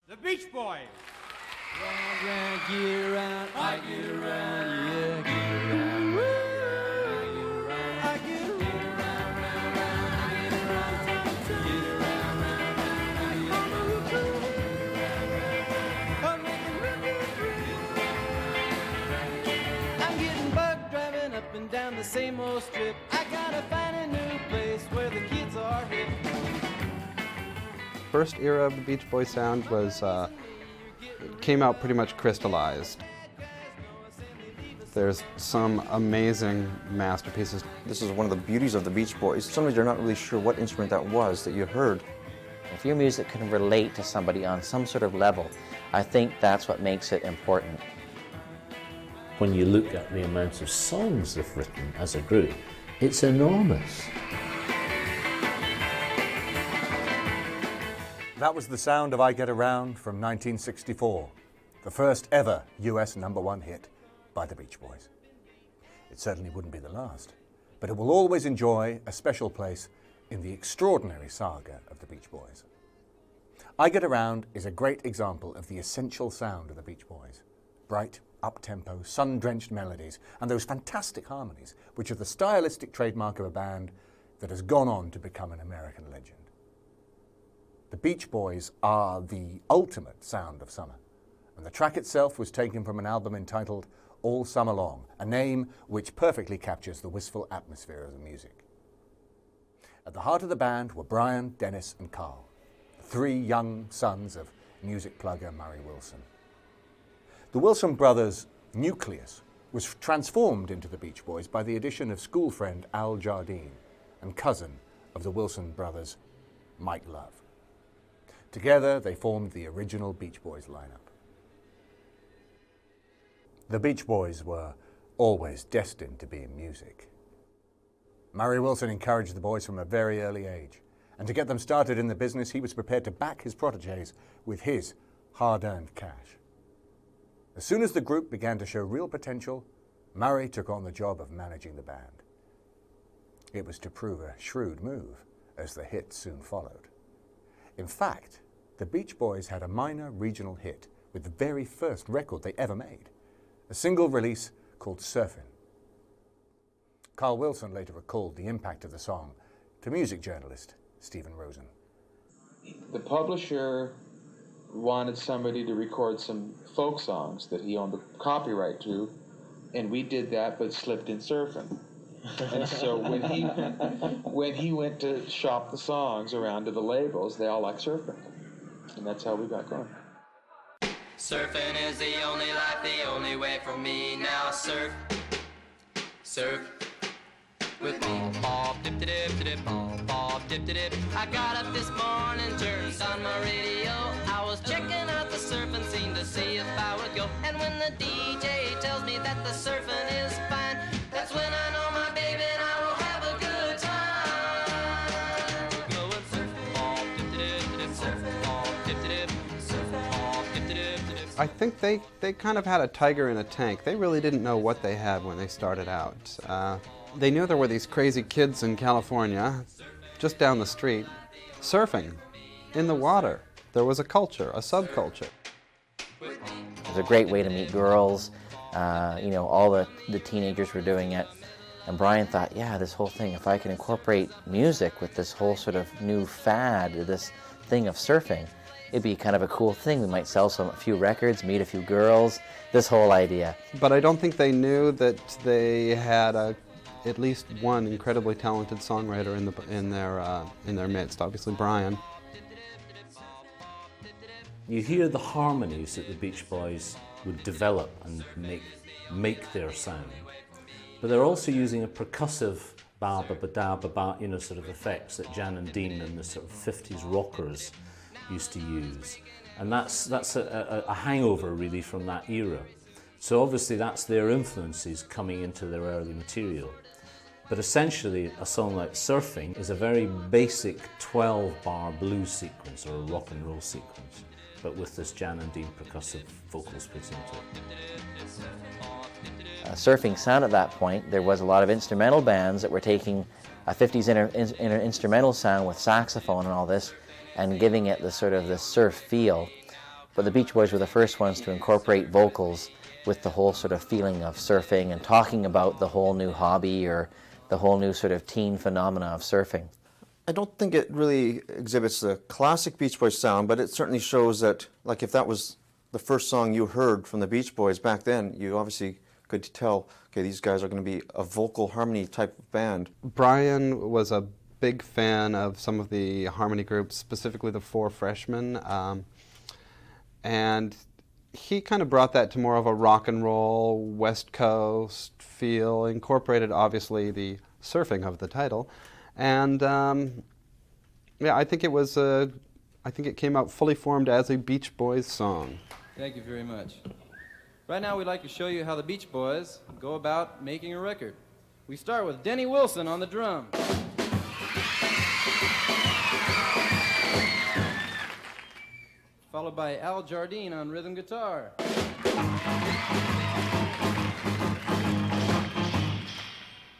The Beach Boys. Round, round, get around, I get around, yeah, get around, woo, I get around, round, round, round, I get around, get around, round, round, I get around, I'm getting bugged driving up and down the same old strip. I gotta find a new place where the kids are hip. First era of the Beach Boys sound was came out pretty much crystallized. There's some amazing masterpieces. This is one of the beauties of the Beach Boys. Sometimes you're not really sure what instrument that was that you heard. If your music can relate to somebody on some sort of level, I think that's what makes it important. When you look at the amount of songs they've written as a group, it's enormous. That was the sound of I Get Around from 1964, the first ever US #1 hit by the Beach Boys. It certainly wouldn't be the last, but it will always enjoy a special place in the extraordinary saga of the Beach Boys. I Get Around is a great example of the essential sound of the Beach Boys. Bright, up-tempo, sun-drenched melodies, and those fantastic harmonies, which are the stylistic trademark of a band that has gone on to become an American legend. The Beach Boys are the ultimate sound of summer, and the track itself was taken from an album entitled All Summer Long, a name which perfectly captures the wistful atmosphere of the music. At the heart of the band were Brian, Dennis, and Carl, the three young sons of music plugger Murray Wilson. The Wilson brothers' nucleus was transformed into the Beach Boys by the addition of school friend Al Jardine and cousin of the Wilson brothers, Mike Love. Together, they formed the original Beach Boys lineup. The Beach Boys were always destined to be in music. Murray Wilson encouraged the boys from a very early age, and to get them started in the business, he was prepared to back his protégés with his hard-earned cash. As soon as the group began to show real potential, Murray took on the job of managing the band. It was to prove a shrewd move, as the hit soon followed. In fact, the Beach Boys had a minor regional hit with the very first record they ever made, a single release called Surfin. Carl Wilson later recalled the impact of the song to music journalist Stephen Rosen. The publisher wanted somebody to record some folk songs that he owned the copyright to, and we did that but slipped in Surfin'. And so when he went to shop the songs around to the labels, they all liked Surfin'. And that's how we got going. Surfing is the only life, the only way for me. Now surf, surf with me. Bob dip dip dip, bob dip dip. I got up this morning, turned on my radio. I was checking out the surfing scene to see if I would go. And when the DJ tells me that the surfing is fine, that's when I know my baby and I will have a good time. Go and surf, bob dip dip dip, surf, bob dip dip, surf, bob dip dip dip. I think they kind of had a tiger in a tank. They really didn't know what they had when they started out. They knew there were these crazy kids in California, just down the street, surfing in the water. There was a culture, a subculture. It was a great way to meet girls. You know, all the teenagers were doing it. And Brian thought, yeah, this whole thing, if I can incorporate music with this whole sort of new fad, this thing of surfing, it'd be kind of a cool thing. We might sell a few records, meet a few girls, this whole idea. But I don't think they knew that they had at least one incredibly talented songwriter in their midst. Obviously, Brian. You hear the harmonies that the Beach Boys would develop and make their sound, but they're also using a percussive ba-ba-ba-da-ba-ba, you know, sort of effects that Jan and Dean and the sort of 50s rockers used to use, and that's a hangover really from that era. So obviously that's their influences coming into their early material. But essentially a song like Surfing is a very basic 12-bar blues sequence or a rock and roll sequence, but with this Jan and Dean percussive vocals put into it. Surfing sound at that point, there was a lot of instrumental bands that were taking a 50s instrumental sound with saxophone and all this and giving it the sort of the surf feel. But the Beach Boys were the first ones to incorporate vocals with the whole sort of feeling of surfing and talking about the whole new hobby or the whole new sort of teen phenomena of surfing. I don't think it really exhibits the classic Beach Boys sound, but it certainly shows that, like, if that was the first song you heard from the Beach Boys back then, you obviously could tell, okay, these guys are going to be a vocal harmony type of band. Brian was a big fan of some of the harmony groups, specifically the Four Freshmen, and he kind of brought that to more of a rock and roll, West Coast feel, incorporated obviously the surfing of the title, and yeah, I think it came out fully formed as a Beach Boys song. Thank you very much. Right now we'd like to show you how the Beach Boys go about making a record. We start with Denny Wilson on the drums. Followed by Al Jardine on rhythm guitar.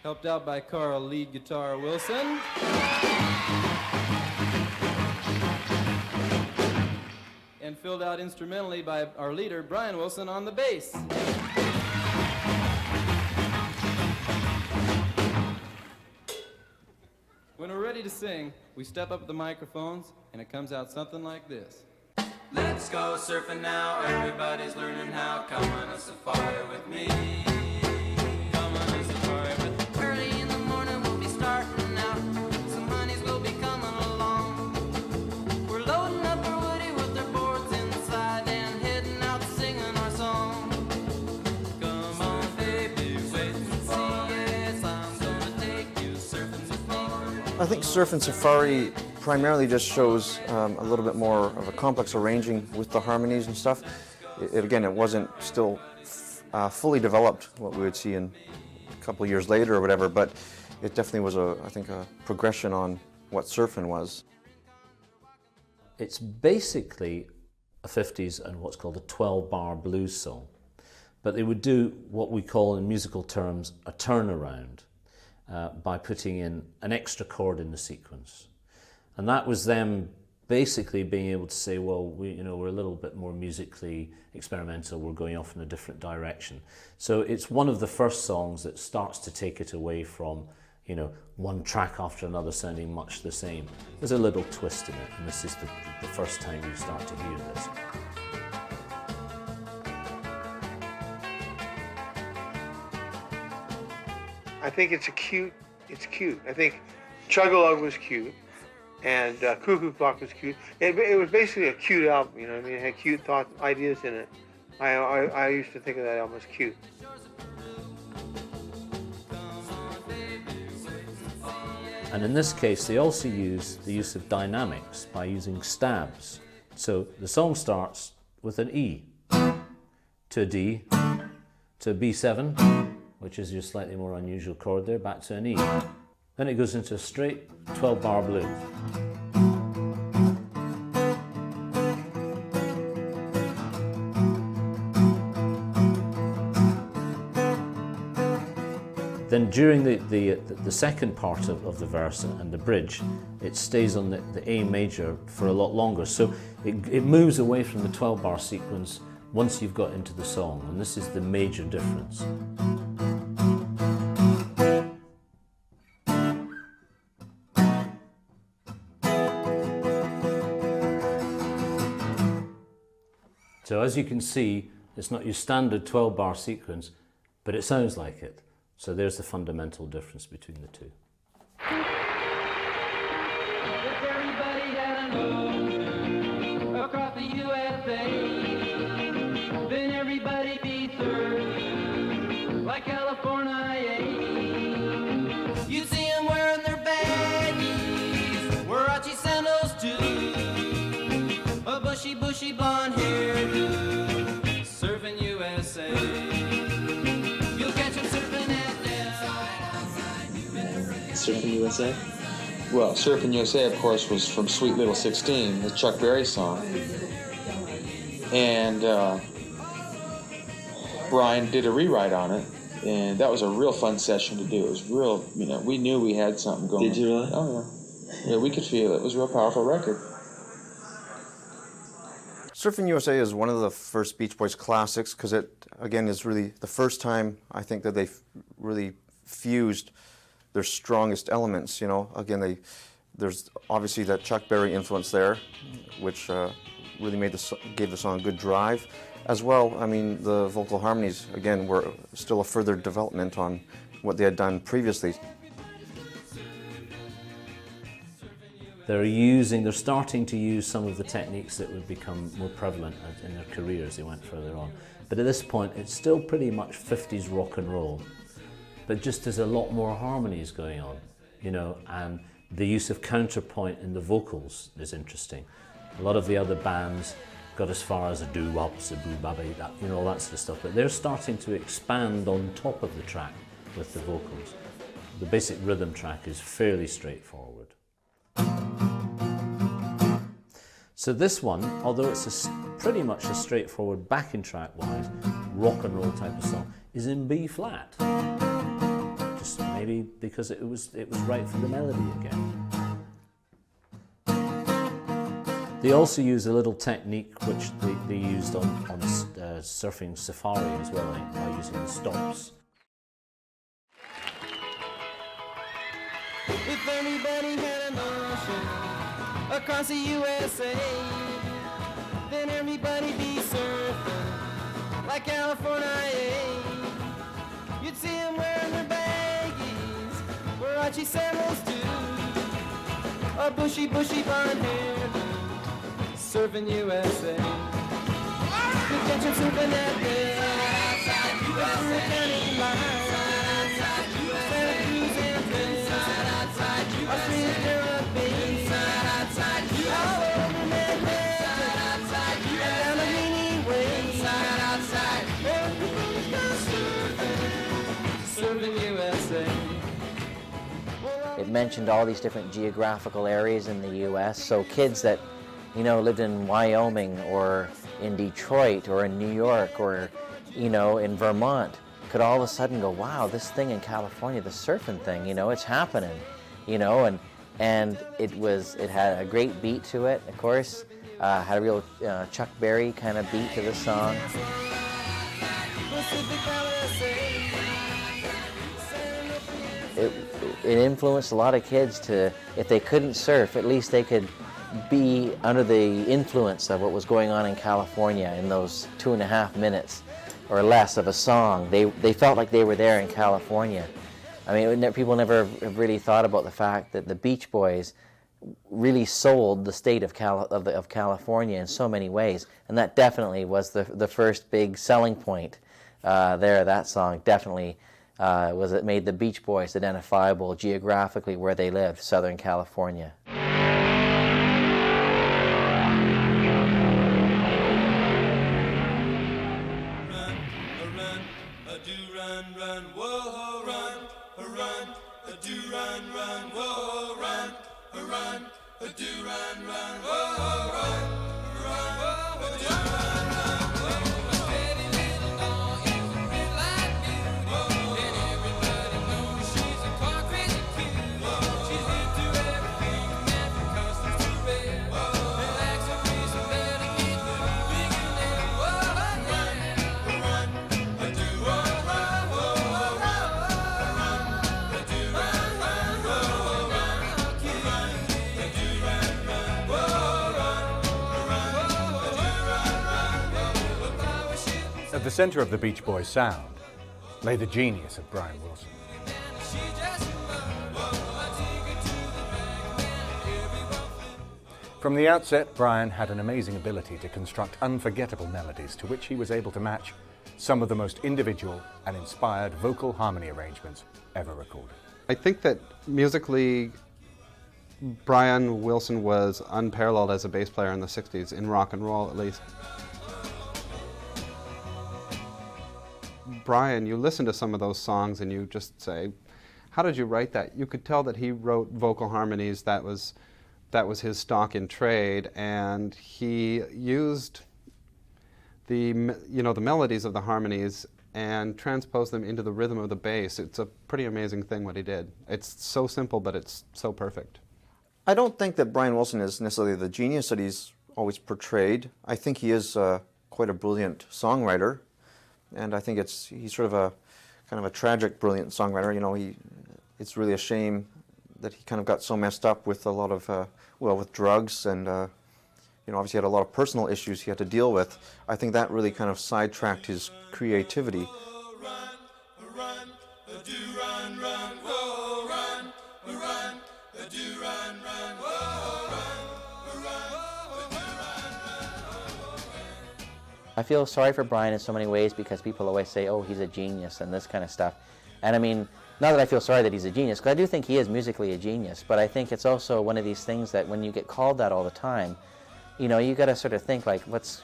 Helped out by Carl lead guitar Wilson. And filled out instrumentally by our leader Brian Wilson on the bass. When we're ready to sing, we step up the microphones and it comes out something like this. Let's go surfing now, everybody's learning how. Come on a safari with me. Come on a safari with me. Early in the morning we'll be starting out. Some honeys will be coming along. We're loading up our woody with their boards inside and heading out singing our song. Come on baby, wait and see, yes, I'm gonna take you surfing with me. I think Surfin' Safari primarily just shows a little bit more of a complex arranging with the harmonies and stuff. Again, it wasn't still fully developed, what we would see in a couple of years later or whatever, but it definitely was, I think, a progression on what surfing was. It's basically a 50s and what's called a 12-bar blues song, but they would do what we call in musical terms a turnaround by putting in an extra chord in the sequence. And that was them basically being able to say, well, we're a little bit more musically experimental, we're going off in a different direction. So it's one of the first songs that starts to take it away from, one track after another sounding much the same. There's a little twist in it, and this is the first time you start to hear this. I think it's cute. I think Chug-a-Lug was cute. And Cuckoo Clock was cute. It was basically a cute album, you know what I mean? It had cute thoughts, ideas in it. I used to think of that album as cute. And in this case, they also use the use of dynamics by using stabs. So the song starts with an E to a D to a B7, which is your slightly more unusual chord there, back to an E. Then it goes into a straight 12-bar blues. Then during the second part of the verse and the bridge, it stays on the A major for a lot longer. So it moves away from the 12-bar sequence once you've got into the song, and this is the major difference. So as you can see, it's not your standard 12-bar sequence, but it sounds like it. So there's the fundamental difference between the two. If everybody had a move across the USA, then everybody be served like California. You see them wearing their baggies, Warachi sandals too, a bushy blonde hairdo, Surfin U.S.A. You'll catch them surfing at Surfin U.S.A.? Well, Surfin U.S.A., of course, was from Sweet Little 16, the Chuck Berry song. And Brian did a rewrite on it, and that was a real fun session to do. It was real, we knew we had something going. Did you really? Oh, yeah. Yeah, we could feel it. It was a real powerful record. Surfin U.S.A. is one of the first Beach Boys classics because it, again, is really the first time I think that they really fused their strongest elements. You know, again, there's obviously that Chuck Berry influence there, which really gave the song a good drive. As well, I mean, the vocal harmonies, again, were still a further development on what they had done previously. They're starting to use some of the techniques that would become more prevalent in their career as they went further on. But at this point, it's still pretty much 50s rock and roll, but just there's a lot more harmonies going on, you know, and the use of counterpoint in the vocals is interesting. A lot of the other bands got as far as a doo-wop, a boo-babby, that, you know, all that sort of stuff, but they're starting to expand on top of the track with the vocals. The basic rhythm track is fairly straightforward. So this one, although it's pretty much a straightforward backing track-wise, rock and roll type of song, is in B flat. Just maybe because it was right for the melody again. They also use a little technique which they used on Surfing Safari as well, I think, by using the stops. If everybody had an ocean across the USA, then everybody be surfing like California. You'd see them wearing their baggies, Warachi sandals too, a bushy blonde hair. Surfin U.S.A. You catch 'em surfing that day. USA. County line. Santa Cruz and Bliss. Australia, Caribbean. All over Manhattan. Down the Rainy Way. Everybody's got surfing. Surfin U.S.A. It mentioned all these different geographical areas in the U.S., so kids that, you know, lived in Wyoming or in Detroit or in New York or, you know, in Vermont could all of a sudden go, wow, this thing in California, the surfing thing, you know, it's happening, you know, and it had a great beat to it, of course, had a real Chuck Berry kind of beat to the song. It influenced a lot of kids to, if they couldn't surf, at least they could be under the influence of what was going on in California in those 2.5 minutes or less of a song. They felt like they were there in California. I mean, people never have really thought about the fact that the Beach Boys really sold the state of California in so many ways, and that definitely was the first big selling point there. That song definitely it made the Beach Boys identifiable geographically where they lived, Southern California. At the center of the Beach Boys' sound lay the genius of Brian Wilson. From the outset, Brian had an amazing ability to construct unforgettable melodies to which he was able to match some of the most individual and inspired vocal harmony arrangements ever recorded. I think that musically, Brian Wilson was unparalleled as a bass player in the 60s, in rock and roll at least. Brian, you listen to some of those songs and you just say, how did you write that? You could tell that he wrote vocal harmonies, that was his stock in trade, and he used the melodies of the harmonies and transposed them into the rhythm of the bass. It's a pretty amazing thing what he did. It's so simple, but it's so perfect. I don't think that Brian Wilson is necessarily the genius that he's always portrayed. I think he is quite a brilliant songwriter, and I think he's sort of a kind of a tragic, brilliant songwriter. You know, it's really a shame that he kind of got so messed up with a lot of, with drugs, and you know, obviously had a lot of personal issues he had to deal with. I think that really kind of sidetracked his creativity. I feel sorry for Brian in so many ways because people always say, oh, he's a genius and this kind of stuff. And I mean, not that I feel sorry that he's a genius, because I do think he is musically a genius, but I think it's also one of these things that when you get called that all the time, you know, you got to sort of think like, what's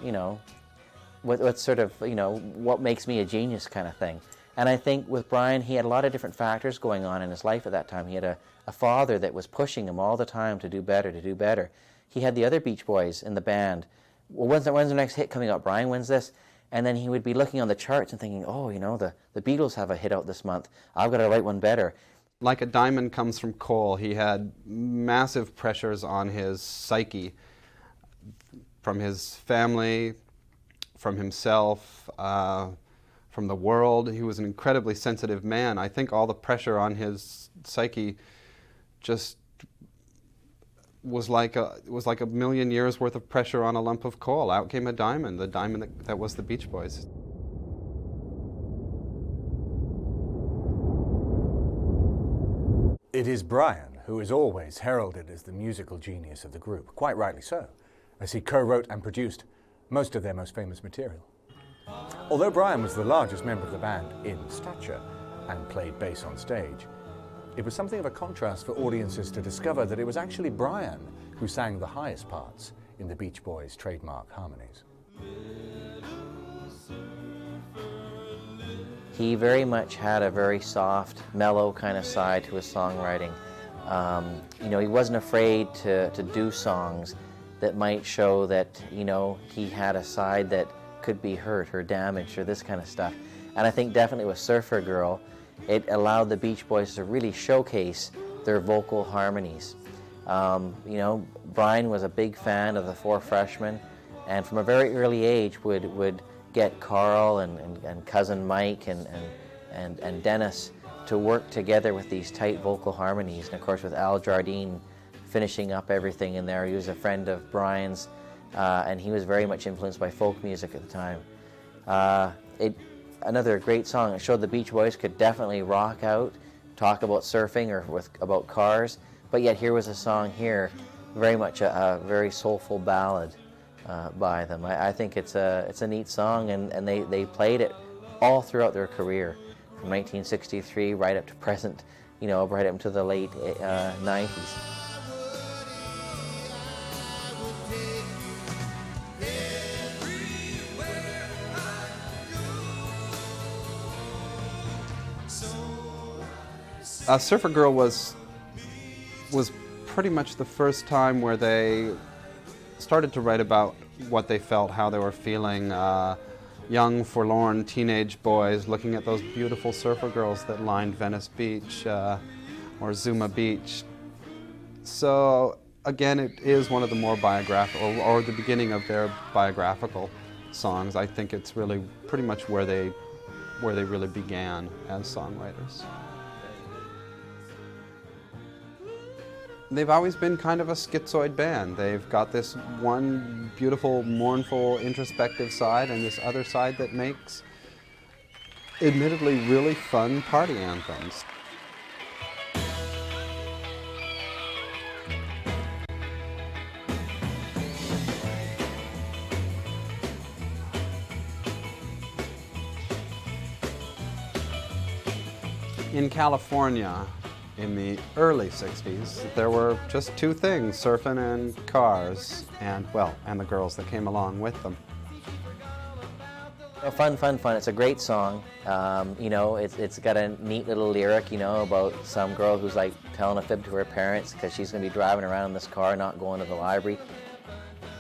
sort of, you know, what makes me a genius kind of thing. And I think with Brian, he had a lot of different factors going on in his life at that time. He had a father that was pushing him all the time to do better, to do better. He had the other Beach Boys in the band. Well, when's the next hit coming out, Brian? When's this? And then he would be looking on the charts and thinking, oh, you know, the Beatles have a hit out this month. I've got to write one better. Like a diamond comes from coal, he had massive pressures on his psyche, from his family, from himself, from the world. He was an incredibly sensitive man. I think all the pressure on his psyche just was like a million years worth of pressure on a lump of coal. Out came a diamond, the diamond that was the Beach Boys. It is Brian who is always heralded as the musical genius of the group, quite rightly so, as he co-wrote and produced most of their most famous material. Although Brian was the largest member of the band in stature and played bass on stage, it was something of a contrast for audiences to discover that it was actually Brian who sang the highest parts in the Beach Boys' trademark harmonies. He very much had a very soft, mellow kind of side to his songwriting. You know, he wasn't afraid to do songs that might show that, you know, he had a side that could be hurt or damaged or this kind of stuff. And I think definitely with Surfer Girl, it allowed the Beach Boys to really showcase their vocal harmonies. You know, Brian was a big fan of the Four Freshmen, and from a very early age would get Carl and cousin Mike and Dennis to work together with these tight vocal harmonies. And of course with Al Jardine finishing up everything in there. He was a friend of Brian's, and he was very much influenced by folk music at the time. Another great song. It showed the Beach Boys could definitely rock out, talk about surfing or about cars, but yet here was a song here, very much a very soulful ballad by them. I think it's a neat song, and they played it all throughout their career, from 1963 right up to present, you know, right up to the late 90s. Surfer Girl was pretty much the first time where they started to write about what they felt, how they were feeling. Young, forlorn teenage boys looking at those beautiful surfer girls that lined Venice Beach or Zuma Beach. So again, it is one of the more biographical, or the beginning of their biographical songs. I think it's really pretty much where they really began as songwriters. They've always been kind of a schizoid band. They've got this one beautiful, mournful, introspective side and this other side that makes, admittedly, really fun party anthems. In California, in the early 60s, there were just two things, surfing and cars, and the girls that came along with them. Fun, fun, fun. It's a great song. You know, it's got a neat little lyric, you know, about some girl who's like telling a fib to her parents because she's going to be driving around in this car, not going to the library.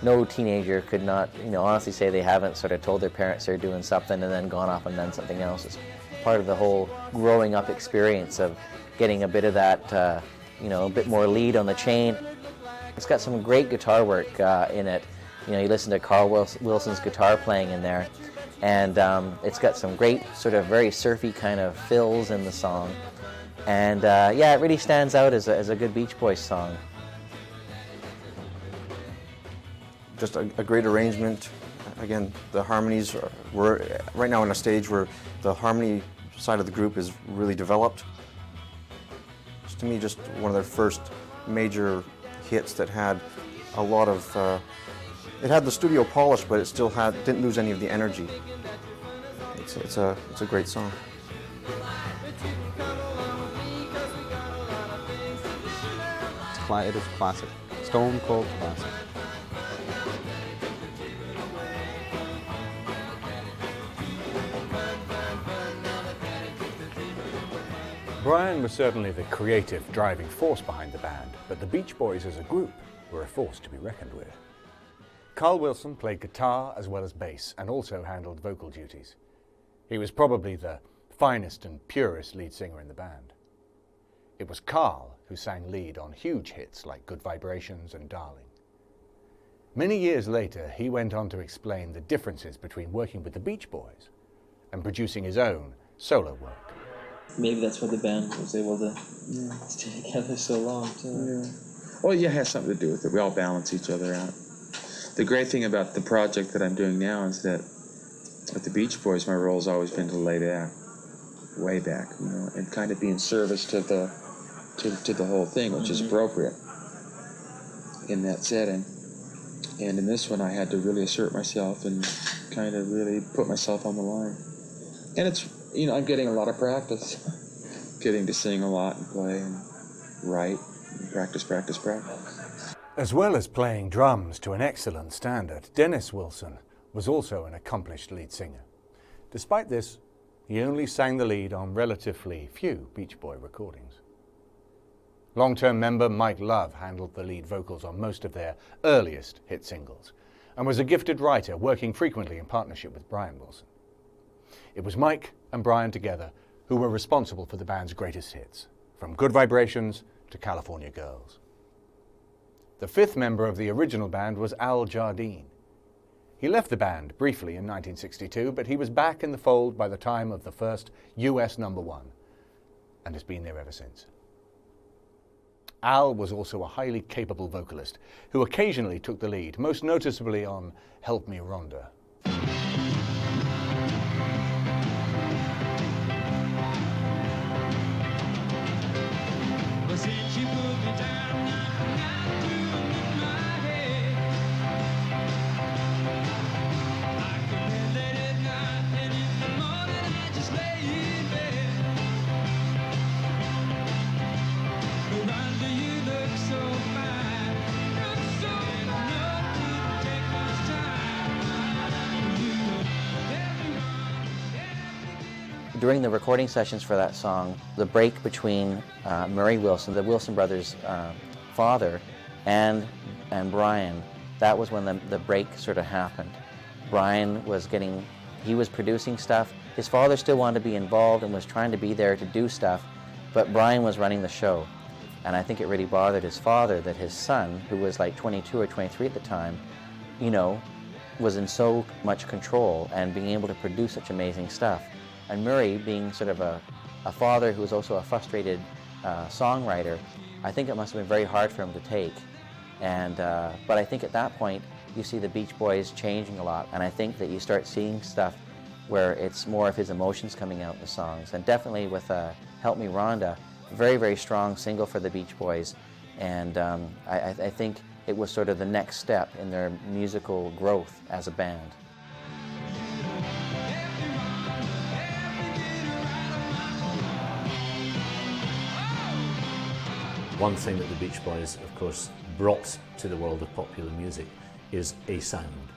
No teenager could not, you know, honestly say they haven't sort of told their parents they're doing something and then gone off and done something else. It's part of the whole growing up experience of getting a bit of that, you know, a bit more lead on the chain. It's got some great guitar work in it. You know, you listen to Carl Wilson's guitar playing in there, and it's got some great sort of very surfy kind of fills in the song. And yeah, it really stands out as a good Beach Boys song. Just a great arrangement. Again, the harmonies we're right now in a stage where the harmony side of the group is really developed. It's, to me, just one of their first major hits that had a lot of. It had the studio polish, but it still didn't lose any of the energy. It's a great song. It is classic, stone cold classic. Brian was certainly the creative driving force behind the band, but the Beach Boys as a group were a force to be reckoned with. Carl Wilson played guitar as well as bass and also handled vocal duties. He was probably the finest and purest lead singer in the band. It was Carl who sang lead on huge hits like Good Vibrations and Darling. Many years later, he went on to explain the differences between working with the Beach Boys and producing his own solo work. Maybe that's why the band was able to stay together so long, too. Yeah. Well, yeah, it has something to do with it. We all balance each other out. The great thing about the project that I'm doing now is that with the Beach Boys, my role has always been to lay back, way back, you know, and kind of be in service to the whole thing, which is appropriate in that setting. And in this one, I had to really assert myself and kind of really put myself on the line. And it's, you know, I'm getting a lot of practice, getting to sing a lot and play and write and practice. As well as playing drums to an excellent standard, Dennis Wilson was also an accomplished lead singer. Despite this, he only sang the lead on relatively few Beach Boy recordings. Long-term member Mike Love handled the lead vocals on most of their earliest hit singles and was a gifted writer working frequently in partnership with Brian Wilson. It was Mike and Brian together who were responsible for the band's greatest hits, from Good Vibrations to California Girls. The fifth member of the original band was Al Jardine. He left the band briefly in 1962, but he was back in the fold by the time of the first US #1 and has been there ever since. Al was also a highly capable vocalist who occasionally took the lead, most noticeably on Help Me Rhonda. During the recording sessions for that song, the break between Murray Wilson, the Wilson brothers' father, and Brian, that was when the break sort of happened. Brian was he was producing stuff. His father still wanted to be involved and was trying to be there to do stuff, but Brian was running the show. And I think it really bothered his father that his son, who was like 22 or 23 at the time, you know, was in so much control and being able to produce such amazing stuff. And Murray, being sort of a father who was also a frustrated songwriter, I think it must have been very hard for him to take. And but I think at that point, you see the Beach Boys changing a lot, and I think that you start seeing stuff where it's more of his emotions coming out in the songs. And definitely with Help Me Rhonda, very, very strong single for the Beach Boys, and I think it was sort of the next step in their musical growth as a band. One thing that the Beach Boys, of course, brought to the world of popular music is a sound.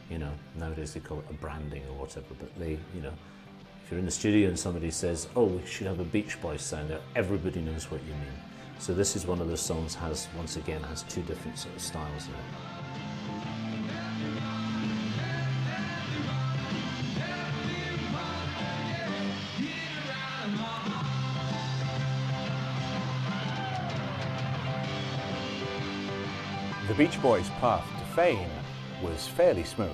You know, nowadays they call it a branding or whatever, but they, you know, if you're in the studio and somebody says, oh, we should have a Beach Boys sound there, everybody knows what you mean. So this is one of those songs once again, has two different sort of styles in it. The Beach Boys' path to fame was fairly smooth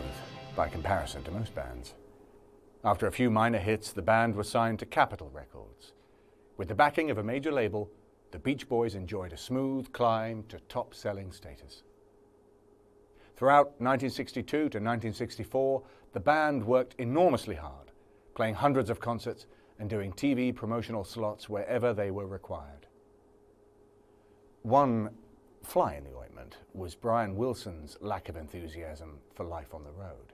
by comparison to most bands. After a few minor hits, the band was signed to Capitol Records. With the backing of a major label, the Beach Boys enjoyed a smooth climb to top-selling status. Throughout 1962 to 1964, the band worked enormously hard, playing hundreds of concerts and doing TV promotional slots wherever they were required. One fly in the ointment was Brian Wilson's lack of enthusiasm for life on the road.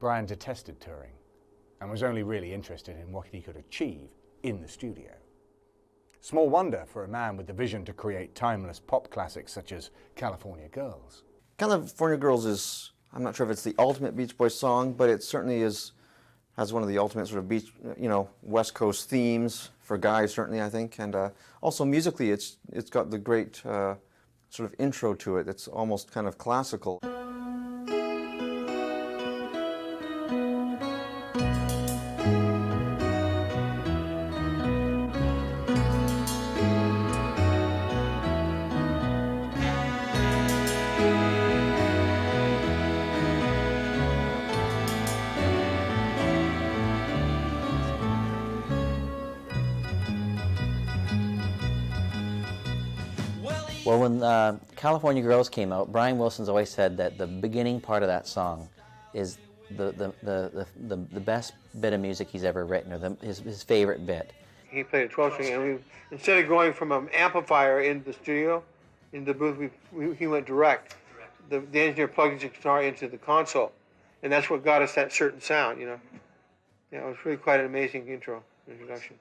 Brian detested touring and was only really interested in what he could achieve in the studio. Small wonder for a man with the vision to create timeless pop classics such as California Girls. California Girls is, I'm not sure if it's the ultimate Beach Boys song, but it certainly has one of the ultimate sort of beach, West Coast themes for guys, certainly, I think. And also musically, it's got the great sort of intro to it. It's almost kind of classical. Well, when California Girls came out, Brian Wilson's always said that the beginning part of that song is the best bit of music he's ever written, or his favorite bit. He played a 12-string, and instead of going from an amplifier into the studio, in the booth, he went direct. The engineer plugged his guitar into the console, and that's what got us that certain sound, Yeah, it was really quite an amazing introduction.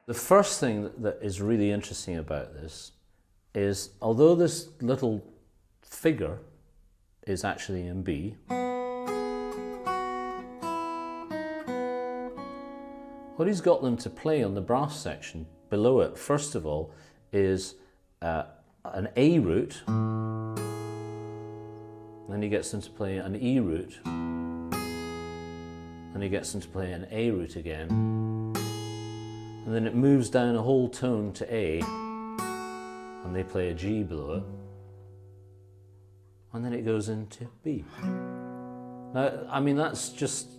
The first thing that is really interesting about this is, although this little figure is actually in B, what he's got them to play on the brass section below it, first of all, is an A root, then he gets them to play an E root, and he gets them to play an A root again. And then it moves down a whole tone to A, and they play a G below it, and then it goes into B. Now, I mean, that's just,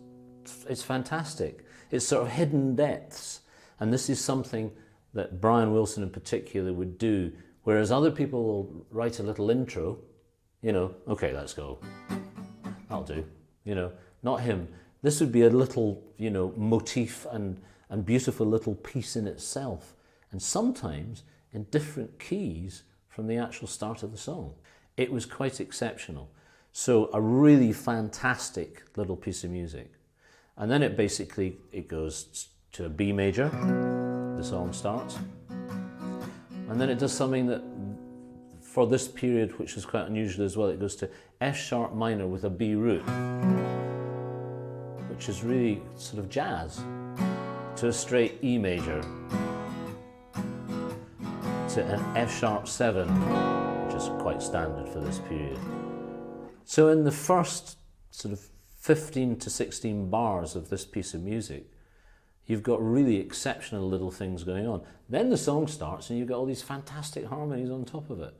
it's fantastic. It's sort of hidden depths, and this is something that Brian Wilson in particular would do, whereas other people will write a little intro, okay, let's go, that'll do, not him. This would be a little, motif and beautiful little piece in itself, and sometimes in different keys from the actual start of the song. It was quite exceptional. So a really fantastic little piece of music. And then it goes to a B major, the song starts, and then it does something that for this period, which is quite unusual as well, it goes to F sharp minor with a B root, which is really sort of jazz, to a straight E major, to an F sharp 7, which is quite standard for this period. So in the first sort of 15 to 16 bars of this piece of music, you've got really exceptional little things going on. Then the song starts and you've got all these fantastic harmonies on top of it.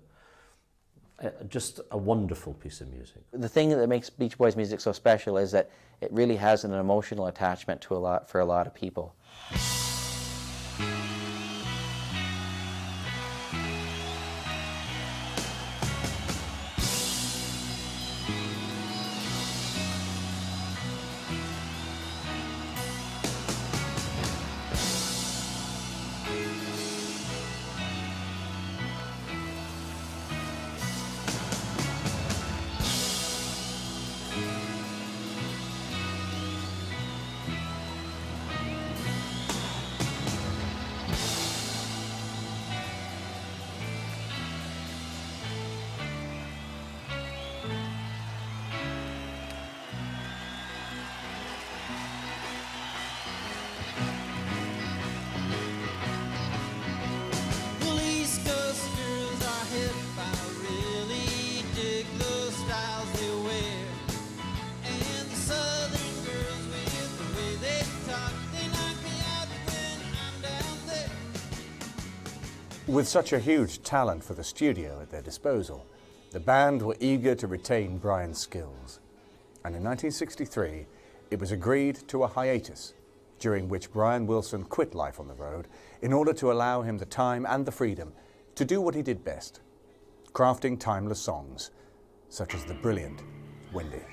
Just a wonderful piece of music. The thing that makes Beach Boys music so special is that it really has an emotional attachment to for a lot of people. With such a huge talent for the studio at their disposal, The band were eager to retain Brian's skills, and in 1963 it was agreed to a hiatus, during which Brian Wilson quit life on the road in order to allow him the time and the freedom to do what he did best, crafting timeless songs, such as the brilliant Wendy.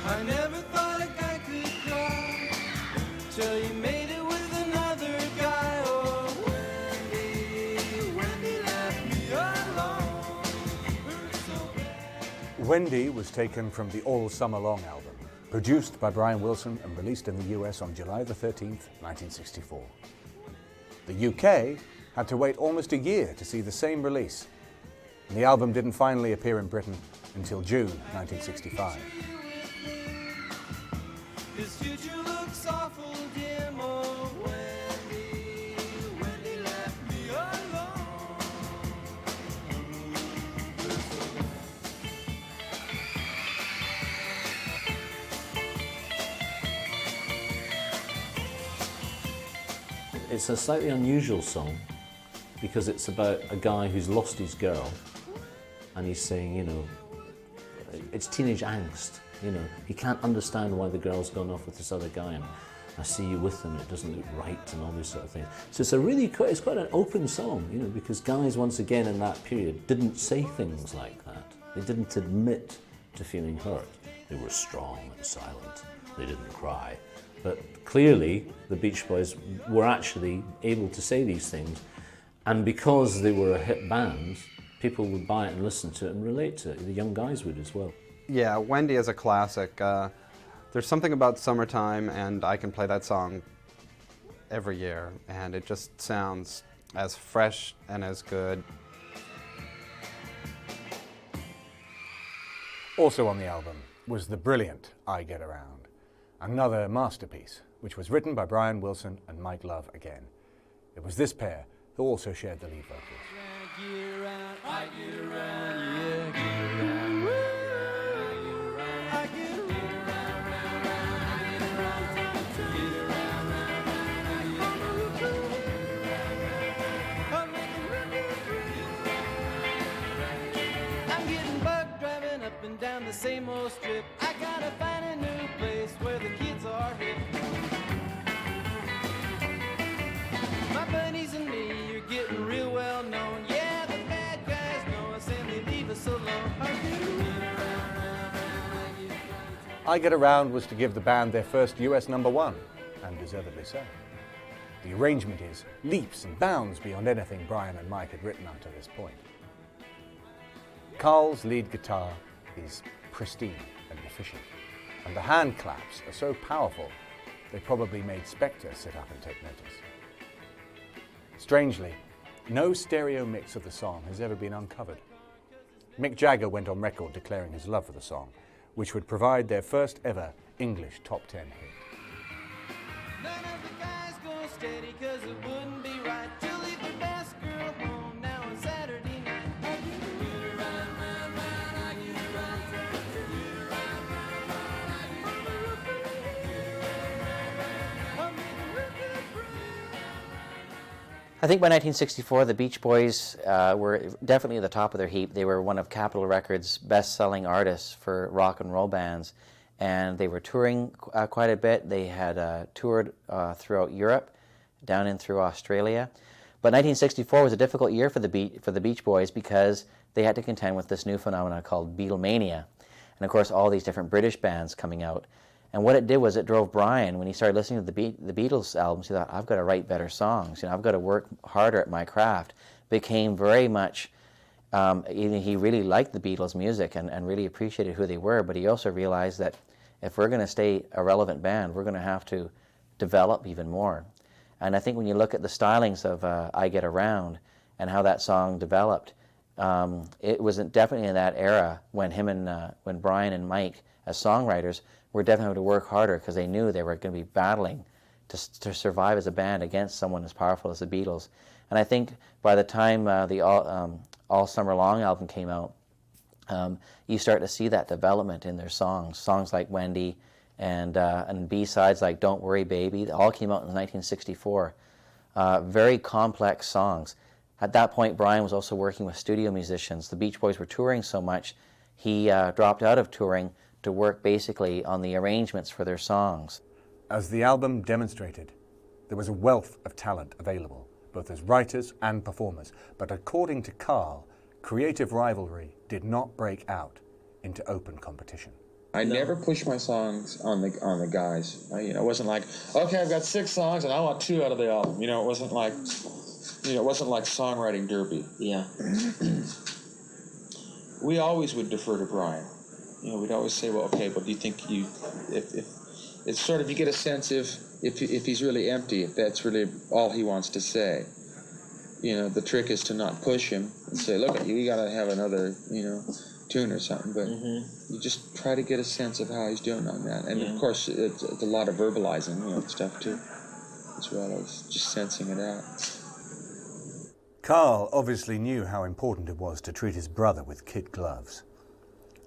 I never thought a guy could cry till you made it with another guy. Oh, Wendy left me alone. Hurt so bad. Wendy was taken from the All Summer Long album, produced by Brian Wilson and released in the US on July the 13th, 1964. The UK had to wait almost a year to see the same release, and the album didn't finally appear in Britain until June 1965. His future looks awful dim. Oh, Wendy left me alone. It's a slightly unusual song because it's about a guy who's lost his girl, and he's saying, you know, it's teenage angst. You know, he can't understand why the girl's gone off with this other guy, and I see you with him, it doesn't look right, and all this sort of thing. So it's quite an open song, you know, because guys, once again, in that period, didn't say things like that. They didn't admit to feeling hurt. They were strong and silent. They didn't cry. But clearly, the Beach Boys were actually able to say these things, and because they were a hit band, people would buy it and listen to it and relate to it. The young guys would as well. Yeah, Wendy is a classic. There's something about summertime, and I can play that song every year, and it just sounds as fresh and as good. Also on the album was the brilliant I Get Around, another masterpiece, which was written by Brian Wilson and Mike Love again. It was this pair who also shared the lead vocals. I get around, yeah, get around. Up and down the same old strip, I gotta find a new place where the kids are hip. My buddies and me are getting real well known. Yeah, the bad guys know us and they leave us alone. I Get Around was to give the band their first US #1, and deservedly so. The arrangement is leaps and bounds beyond anything Brian and Mike had written up to this point. Carl's lead guitar is pristine and efficient, and the hand claps are so powerful they probably made Spector sit up and take notice. Strangely, no stereo mix of the song has ever been uncovered. Mick Jagger went on record declaring his love for the song, which would provide their first ever English top 10 hit. None of the guys go steady 'cause it wouldn't be right to leave the best girl home now on Saturday night. I think by 1964, the Beach Boys were definitely at the top of their heap. They were one of Capitol Records' best-selling artists for rock and roll bands, and they were touring quite a bit. They had toured throughout Europe, down in through Australia. But 1964 was a difficult year for the Beach Boys because they had to contend with this new phenomenon called Beatlemania, and of course all these different British bands coming out. And what it did was it drove Brian, when he started listening to the Beatles albums, he thought, I've got to write better songs, you know, I've got to work harder at my craft. Became very much, he really liked the Beatles' music and really appreciated who they were, but he also realized that if we're going to stay a relevant band, we're going to have to develop even more. And I think when you look at the stylings of I Get Around and how that song developed, it was definitely in that era when when Brian and Mike, as songwriters, were definitely having to work harder because they knew they were going to be battling to survive as a band against someone as powerful as the Beatles. And I think by the time the All Summer Long album came out, you start to see that development in their songs. Songs like Wendy and B-sides like Don't Worry Baby, they all came out in 1964. Very complex songs. At that point, Brian was also working with studio musicians. The Beach Boys were touring so much, he dropped out of touring to work basically on the arrangements for their songs. As the album demonstrated, there was a wealth of talent available, both as writers and performers. But according to Carl, creative rivalry did not break out into open competition. I never pushed my songs on the guys. I wasn't like, okay, I've got 6 songs and I want 2 out of the album. It wasn't like, it wasn't like songwriting derby. Yeah. We always would defer to Brian. We'd always say, well, okay, but do you think if it's sort of, you get a sense if he's really empty, if that's really all he wants to say. The trick is to not push him and say, look, you got to have another, tune or something, but you just try to get a sense of how he's doing on that. And of course, it's a lot of verbalizing, stuff too, as well as just sensing it out. Carl obviously knew how important it was to treat his brother with kid gloves.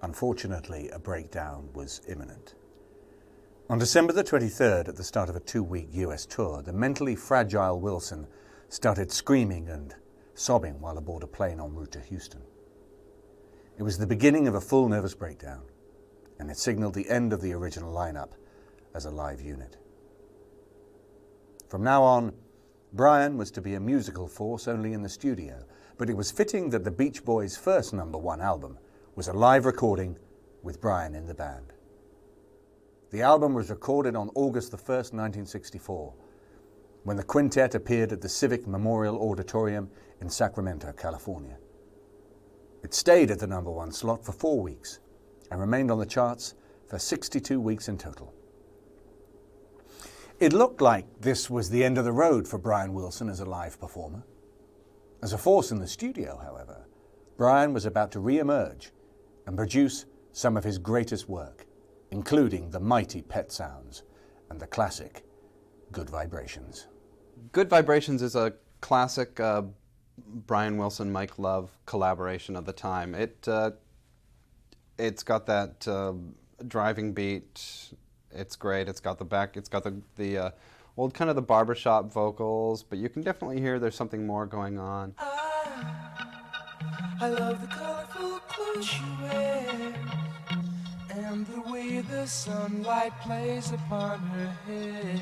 Unfortunately, a breakdown was imminent. On December the 23rd, at the start of a 2-week US tour, the mentally fragile Wilson started screaming and sobbing while aboard a plane en route to Houston. It was the beginning of a full nervous breakdown, and it signaled the end of the original lineup as a live unit. From now on, Brian was to be a musical force only in the studio, but it was fitting that the Beach Boys' first #1 album was a live recording with Brian in the band. The album was recorded on August the 1st, 1964, when the quintet appeared at the Civic Memorial Auditorium in Sacramento, California. It stayed at the #1 slot for 4 weeks and remained on the charts for 62 weeks in total. It looked like this was the end of the road for Brian Wilson as a live performer. As a force in the studio, however, Brian was about to re-emerge and produce some of his greatest work, including the mighty Pet Sounds and the classic Good Vibrations. Good Vibrations is a classic Brian Wilson, Mike Love collaboration of the time. It's got that driving beat. It's great. It's got the old kind of the barbershop vocals, but you can definitely hear there's something more going on. I love the colorful clothes you wear and the way the sunlight plays upon her hair.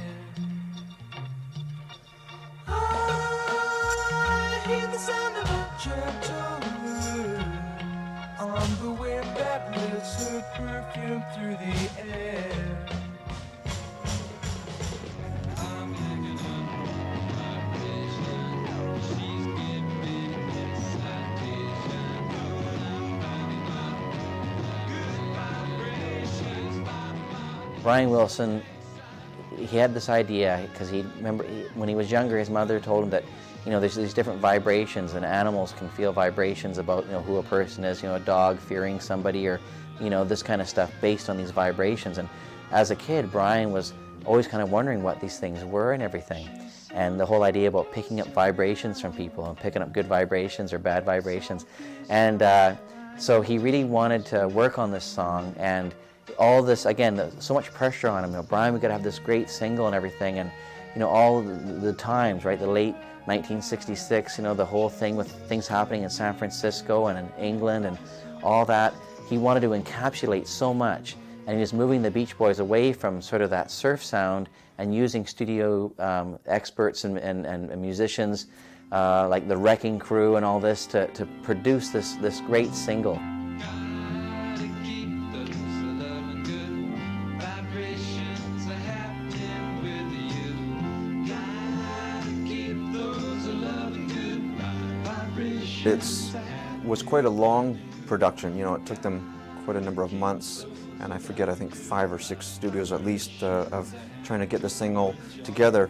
I hear the sound of a gentle word on the wind that lifts her perfume through the air. I'm hanging on vibrations. She's giving me excitation. I'm finding good vibrations. Brian Wilson, he had this idea because when he was younger, his mother told him that there's these different vibrations, and animals can feel vibrations about who a person is, a dog fearing somebody, or this kind of stuff based on these vibrations. And as a kid, Brian was always kind of wondering what these things were and everything, and the whole idea about picking up vibrations from people and picking up good vibrations or bad vibrations. And so he really wanted to work on this song, and all this, again, so much pressure on him. Brian, we got to have this great single and everything, and all the times, right? The late 1966, the whole thing with things happening in San Francisco and in England and all that. He wanted to encapsulate so much, and he was moving the Beach Boys away from sort of that surf sound and using studio experts and musicians like the Wrecking Crew and all this to produce this great single. It was quite a long production. It took them quite a number of months, and I think 5 or 6 studios at least of trying to get the single together.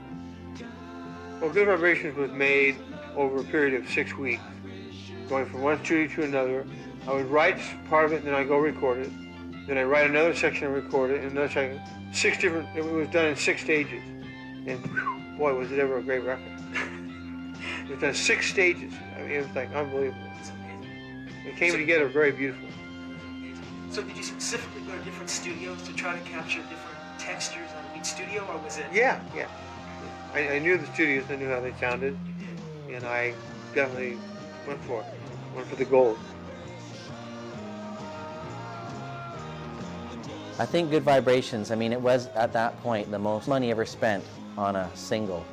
Well, Good Vibrations was made over a period of 6 weeks, going from one studio to another. I would write part of it, and then I'd go record it. Then I write another section and record it, and another section. It was done in 6 stages. And boy, was it ever a great record. It was done 6 stages. I mean, it was like unbelievable. It's amazing. It came together very beautifully. So did you specifically go to different studios to try to capture different textures on each studio, or was it? Yeah. I knew the studios, I knew how they sounded, and I definitely went for it. Went for the gold. I think Good Vibrations, I mean, it was at that point the most money ever spent on a single.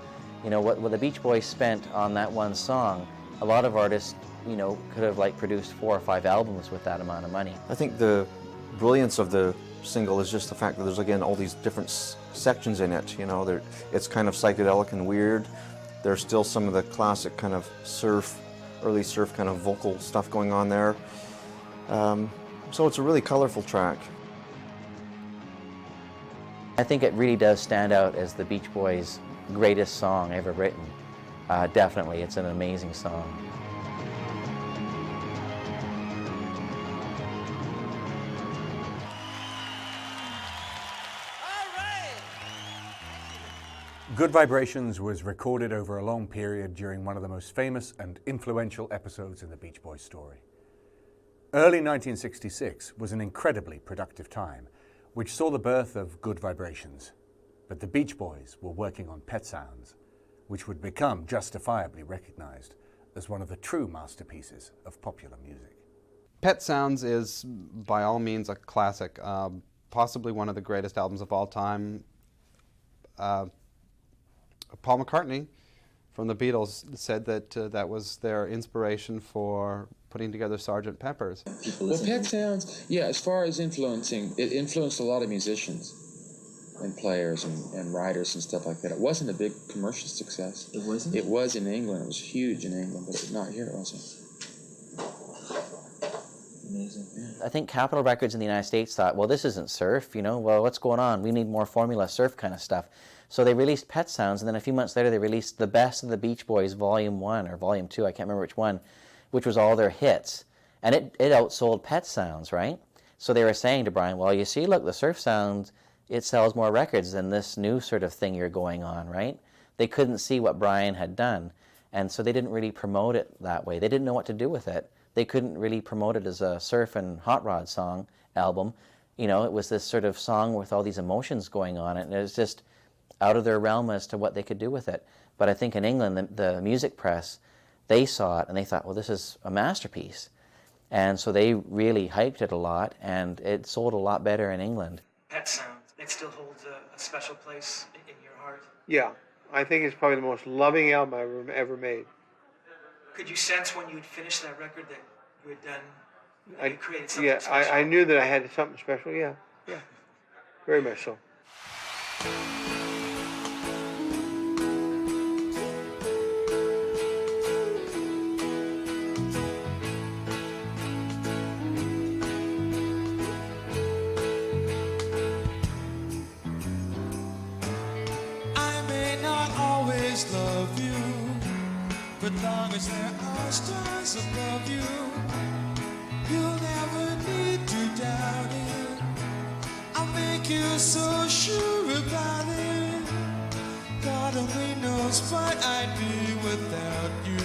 You know, what the Beach Boys spent on that one song, a lot of artists, you know, could have like produced 4 or 5 albums with that amount of money. I think the brilliance of the single is just the fact that there's, again, all these different sections in it. You know, it's kind of psychedelic and weird. There's still some of the classic kind of early surf kind of vocal stuff going on there. So it's a really colorful track. I think it really does stand out as the Beach Boys' greatest song ever written. Definitely, it's an amazing song. Good Vibrations was recorded over a long period during one of the most famous and influential episodes in the Beach Boys story. Early 1966 was an incredibly productive time, which saw the birth of Good Vibrations. But the Beach Boys were working on Pet Sounds, which would become justifiably recognized as one of the true masterpieces of popular music. Pet Sounds is, by all means, a classic, possibly one of the greatest albums of all time. Paul McCartney from the Beatles said that that was their inspiration for putting together Sgt. Pepper's. Well, Pet Sounds, yeah, as far as influencing, it influenced a lot of musicians and players and writers and stuff like that. It wasn't a big commercial success. It wasn't? It was in England. It was huge in England, but not here, was it? Amazing. I think Capitol Records in the United States thought, well, this isn't surf, you know, well, what's going on? We need more formula surf kind of stuff. So they released Pet Sounds, and then a few months later they released The Best of the Beach Boys Volume 1 or Volume 2, I can't remember which one, which was all their hits. And it outsold Pet Sounds, right? So they were saying to Brian, well, you see, look, the surf sound, it sells more records than this new sort of thing you're going on, right? They couldn't see what Brian had done, and so they didn't really promote it that way. They didn't know what to do with it. They couldn't really promote it as a surf and hot rod song album. You know, it was this sort of song with all these emotions going on, and it was just out of their realm as to what they could do with it. But I think in England, the music press, they saw it and they thought, well, this is a masterpiece. And so they really hyped it a lot, and it sold a lot better in England. Pet Sounds, it still holds a special place in your heart. Yeah, I think it's probably the most loving album I've ever made. Could you sense when you'd finished that record that you had done, you had created something Yeah, special? I knew that I had something special, yeah. Very much so. Love you, but long as there are stars above you, you'll never need to doubt it. I'll make you so sure about it. God only knows what I'd be without you.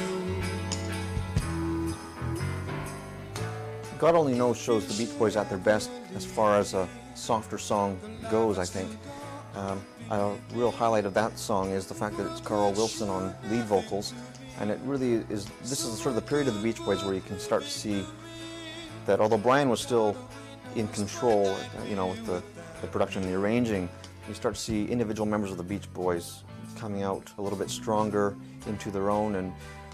God Only Knows shows the Beach Boys at their best as far as a softer song goes, I think. A real highlight of that song is the fact that it's Carl Wilson on lead vocals, and it really is, this is sort of the period of the Beach Boys where you can start to see that although Brian was still in control, you know, with the production and the arranging, you start to see individual members of the Beach Boys coming out a little bit stronger into their own, and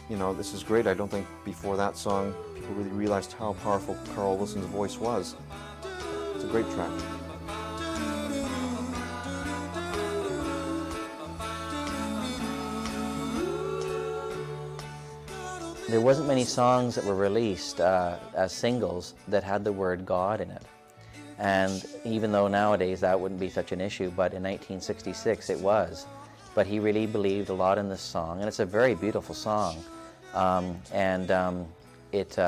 you know, this is great. I don't think before that song people really realized how powerful Carl Wilson's voice was. It's a great track. There wasn't many songs that were released as singles that had the word God in it. And even though nowadays that wouldn't be such an issue, but in 1966 it was. But he really believed a lot in this it's a very beautiful song. It's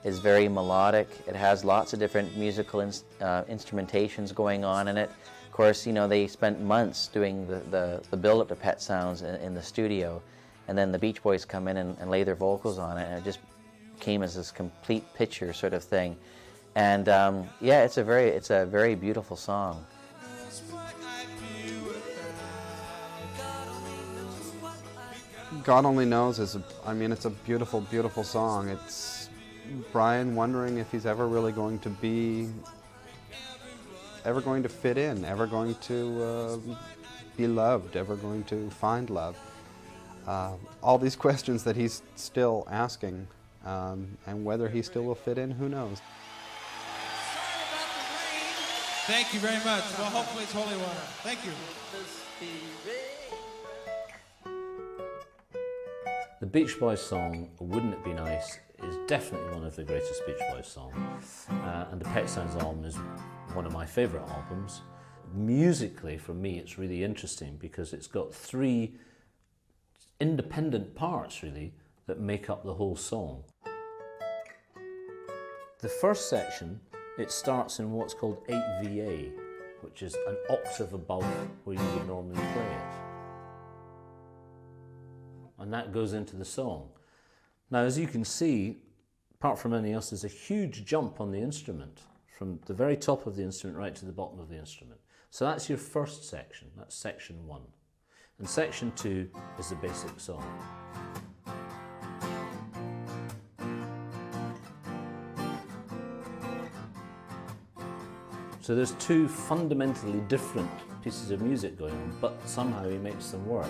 is very melodic. It has lots of different musical instrumentations going on in it. Of course, you know, they spent months doing the build-up to Pet Sounds in the studio, and then the Beach Boys come in and lay their vocals on it, and it just came as this complete picture sort of thing. And yeah, it's a very beautiful song. God Only Knows is, it's a beautiful, beautiful song. It's Brian wondering if he's ever really going to fit in, ever going to be loved, ever going to find love. All these questions that he's still asking, and whether he still will fit in, who knows? Thank you very much. Well, hopefully it's holy water. Thank you. The Beach Boys song, Wouldn't It Be Nice, is definitely one of the greatest Beach Boys songs. And the Pet Sounds album is one of my favourite albums. Musically, for me, it's really interesting because it's got three independent parts, really, that make up the whole song. The first section, it starts in what's called 8VA, which is an octave above where you would normally play it. And that goes into the song. Now, as you can see, apart from anything else, there's a huge jump on the instrument from the very top of the instrument right to the bottom of the instrument. So that's your first section, that's section 1. And section 2 is the basic song. So there's two fundamentally different pieces of music going on, but somehow he makes them work.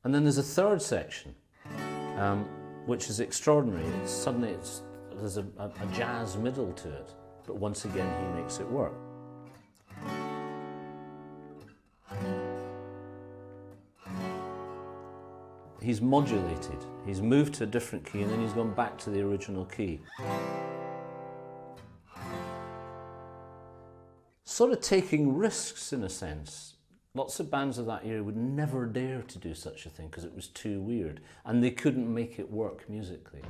And then there's a third section, which is extraordinary. There's a jazz middle to it, but once again he makes it work. He's modulated, he's moved to a different key, and then he's gone back to the original key. Sort of taking risks in a sense. Lots of bands of that era would never dare to do such a thing because it was too weird and they couldn't make it work musically.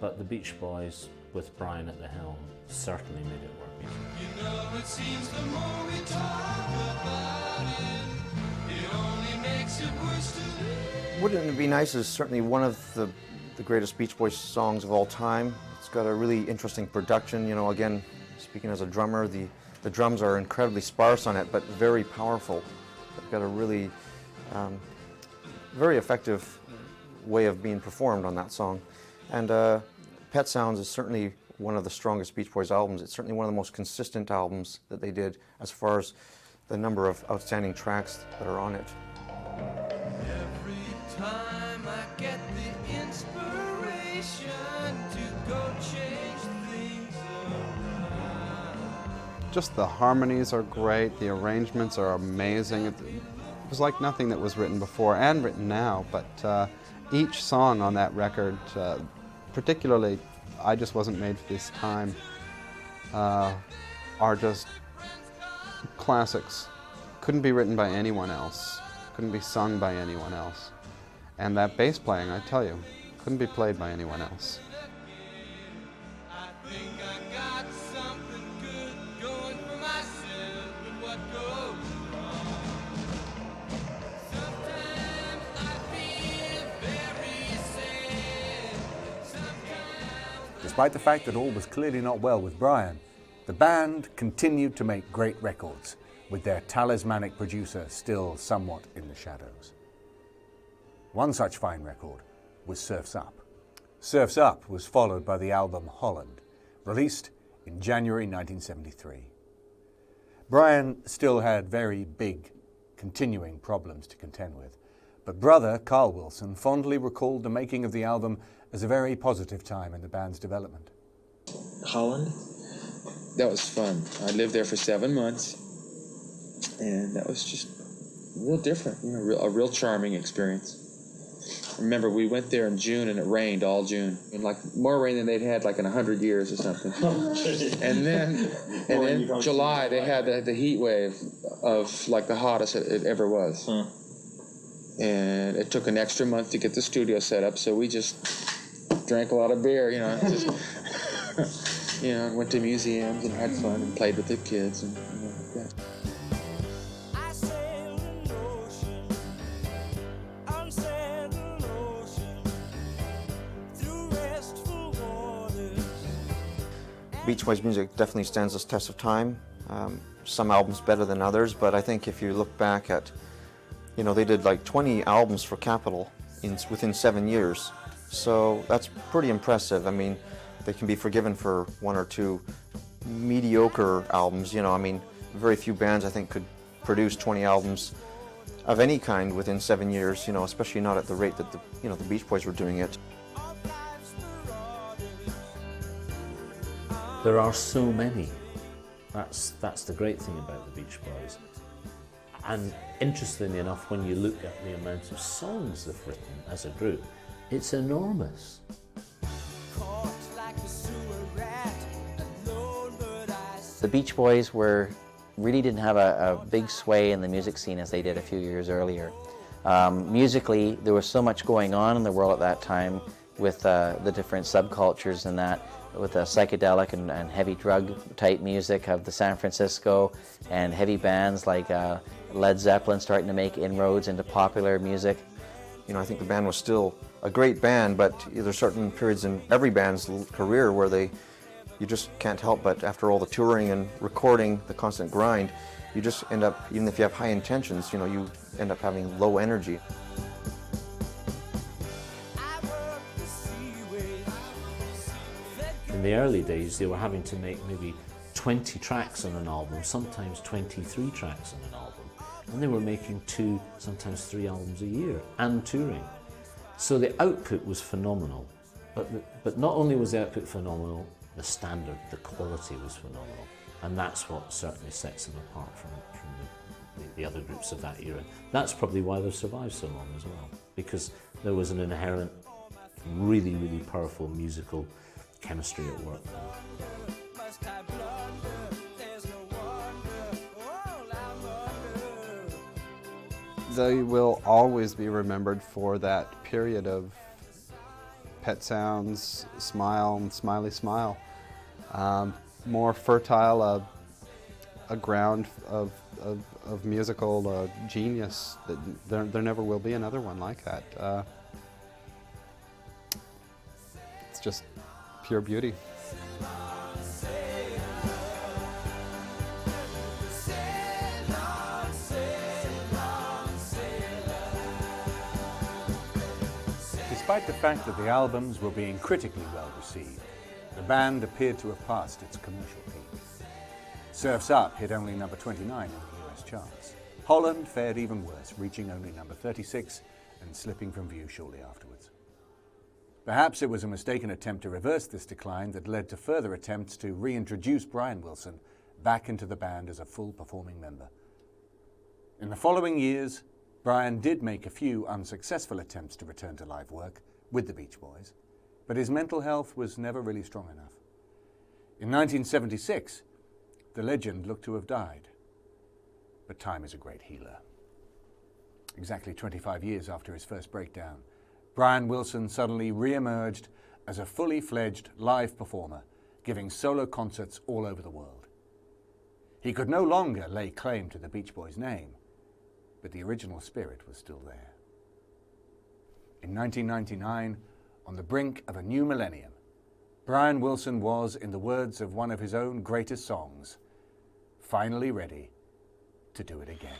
But the Beach Boys, with Brian at the helm, certainly made it work musically. You know, it seems the more we talk about it only makes it worse to live. Wouldn't It Be Nice is certainly one of the greatest Beach Boys songs of all time. It's got a really interesting production. You know, again, speaking as a drummer, the drums are incredibly sparse on it, but very powerful. They've got a really very effective way of being performed on that song. And Pet Sounds is certainly one of the strongest Beach Boys albums. It's certainly one of the most consistent albums that they did as far as the number of outstanding tracks that are on it. Every time I get the inspiration to go change things around. Just the harmonies are great, the arrangements are amazing. It was like nothing that was written before and written now, but each song on that record, particularly I Just Wasn't Made for This Time, are just classics. Couldn't be written by anyone else, couldn't be sung by anyone else. And that bass playing, I tell you, couldn't be played by anyone else. Despite the fact that all was clearly not well with Brian, the band continued to make great records, with their talismanic producer still somewhat in the shadows. One such fine record was Surf's Up. Surf's Up was followed by the album Holland, released in January 1973. Brian still had very big, continuing problems to contend with, but brother Carl Wilson fondly recalled the making of the album as a very positive time in the band's development. Holland? That was fun. I lived there for 7 months, and that was just real different, you know, a real charming experience. Remember, we went there in June and it rained all June, and like more rain than they'd had like in 100 years or something. And then July they had the heat wave of like the hottest it ever was. And it took an extra month to get the studio set up, so we just drank a lot of beer, you know, just, you know, and went to museums and had fun and played with the kids and you know, like that. Beach Boys music definitely stands the test of time. Some albums better than others, but I think if you look back at, you know, they did like 20 albums for Capitol within 7 years. So that's pretty impressive. I mean, they can be forgiven for 1 or 2 mediocre albums. You know, I mean, very few bands I think could produce 20 albums of any kind within 7 years. You know, especially not at the rate that the Beach Boys were doing it. There are so many. That's the great thing about the Beach Boys. And interestingly enough, when you look at the amount of songs they've written as a group, it's enormous. The Beach Boys really didn't have a big sway in the music scene as they did a few years earlier. Musically, there was so much going on in the world at that time with the different subcultures and that, with the psychedelic and heavy drug type music of the San Francisco, and heavy bands like Led Zeppelin starting to make inroads into popular music. You know, I think the band was still a great band, but there's certain periods in every band's career where you just can't help but, after all the touring and recording, the constant grind, you just end up, even if you have high intentions, you know, you end up having low energy. In the early days, they were having to make maybe 20 tracks on an album, sometimes 23 tracks on an album. And they were making 2, sometimes 3 albums a year, and touring. So the output was phenomenal. But not only was the output phenomenal, the standard, the quality was phenomenal. And that's what certainly sets them apart from the other groups of that era. That's probably why they've survived so long as well, because there was an inherent, really, really powerful musical chemistry at work. They will always be remembered for that period of Pet Sounds, Smile, and Smiley Smile. More fertile, a ground of musical genius. That there never will be another one like that. It's just pure beauty. Despite the fact that the albums were being critically well received, the band appeared to have passed its commercial peak. Surf's Up hit only number 29 in the US charts. Holland fared even worse, reaching only number 36 and slipping from view shortly afterwards. Perhaps it was a mistaken attempt to reverse this decline that led to further attempts to reintroduce Brian Wilson back into the band as a full performing member. In the following years, Brian did make a few unsuccessful attempts to return to live work with the Beach Boys, but his mental health was never really strong enough. In 1976, the legend looked to have died, but time is a great healer. Exactly 25 years after his first breakdown, Brian Wilson suddenly re-emerged as a fully fledged live performer, giving solo concerts all over the world. He could no longer lay claim to the Beach Boys' name, but the original spirit was still there. In 1999, on the brink of a new millennium, Brian Wilson was, in the words of one of his own greatest songs, finally ready to do it again.